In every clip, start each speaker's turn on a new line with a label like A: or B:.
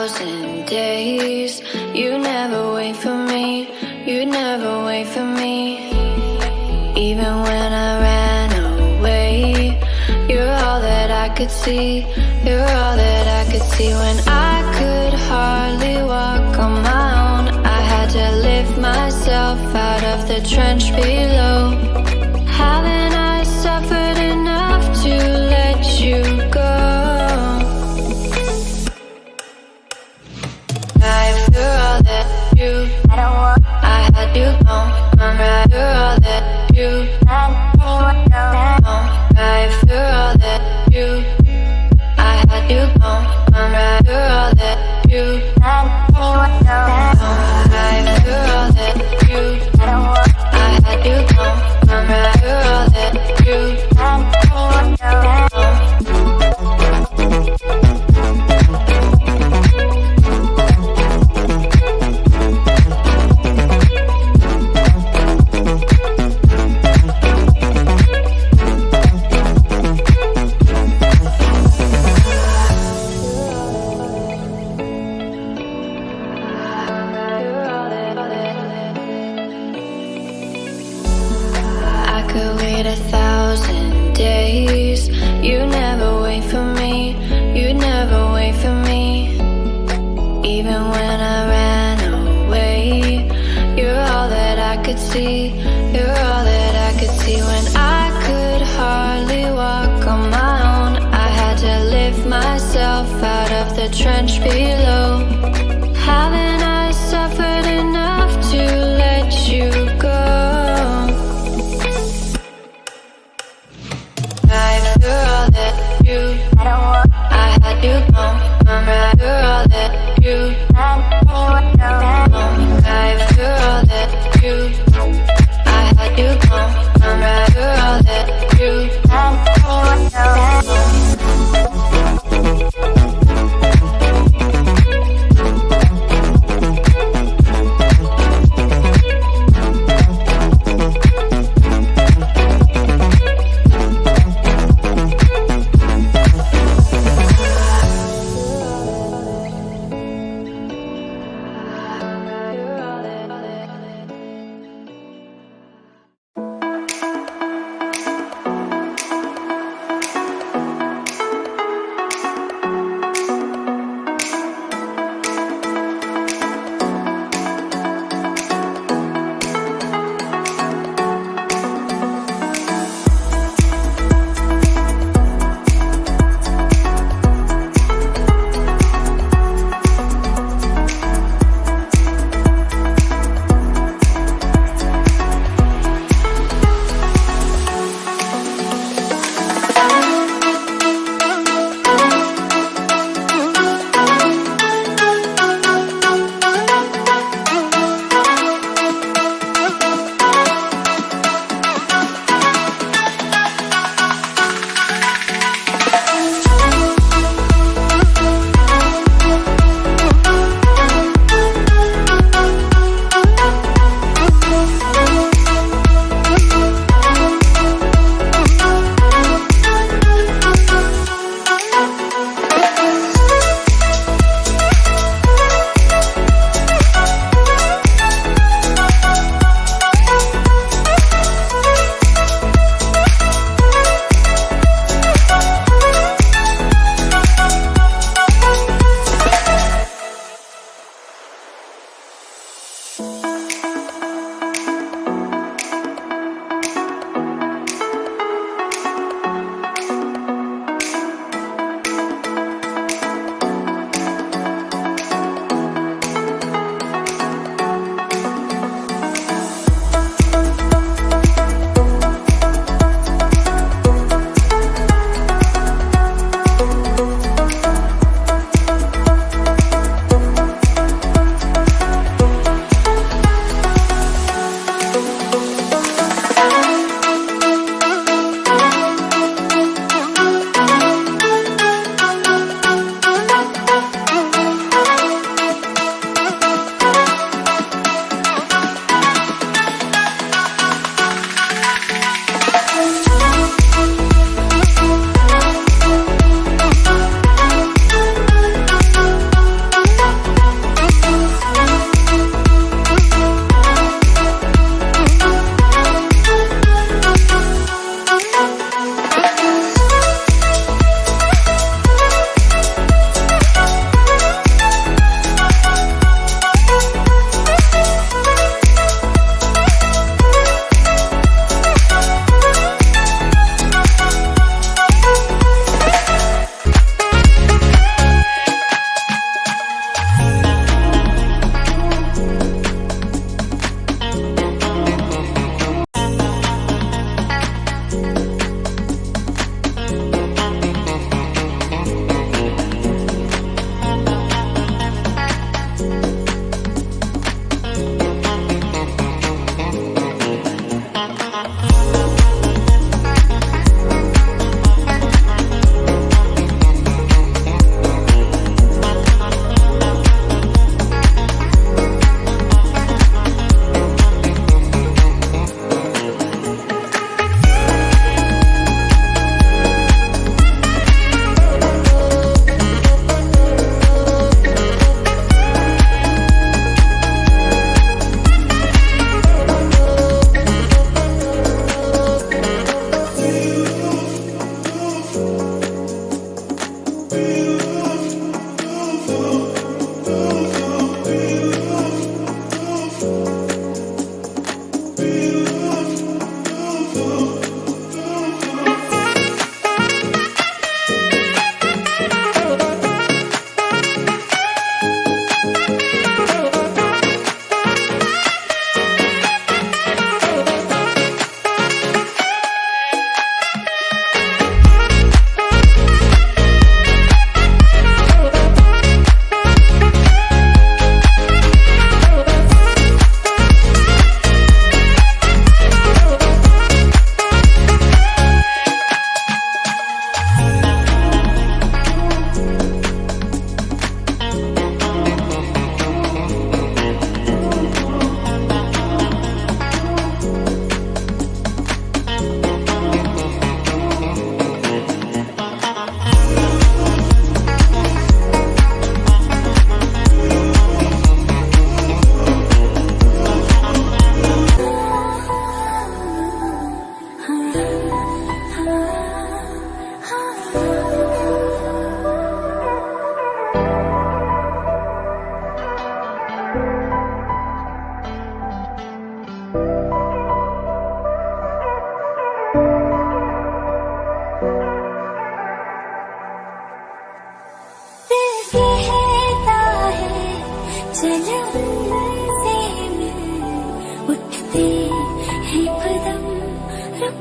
A: 1,000 days. You never wait for me, you never wait for me. Even when I ran away, you're all that I could see, you're all that I could see. When I could hardly walk on my own, I had to lift myself out of the trench below. Haven't I suffered enough to let you go? After all that you, I had you gone. After all that you, after all that you, I had you gone. After all that you, after all that you, I had you gone. After all that you, I could wait 1,000 days. You never wait for me, you never wait for me. Even when I ran away, you're all that I could see, you're all that I could see. When I could hardly walk on my own, I had to lift myself out of the trench below. Haven't I suffered enough to let you go? After all that you, I had you gone. After all that you, after all that you, I had you gone. After all that you,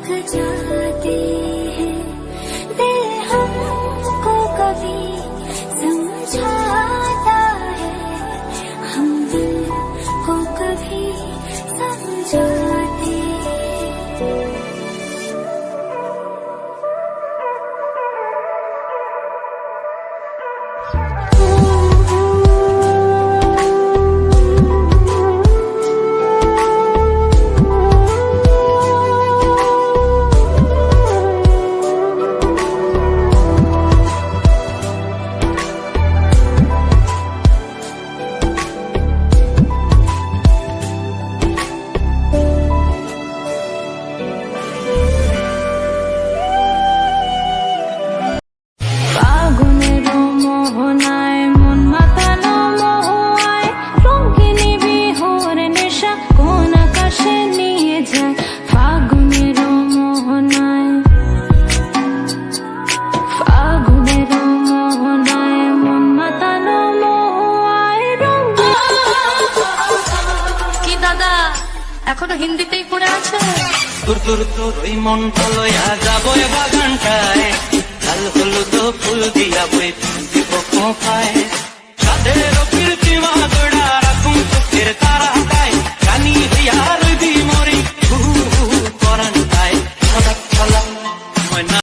A: थक जाते हैं, दिल हमको कभी समझाता है, हम दिल को कभी समझाते हैं।
B: এখনো হিন্দিতেই পড়ে আছে।
C: তোর তোর তোর ওই মনটা লইয়া যাবো বাগানটায়, লাল হলুদ ফুল দিয়া বই দিব কোথায়।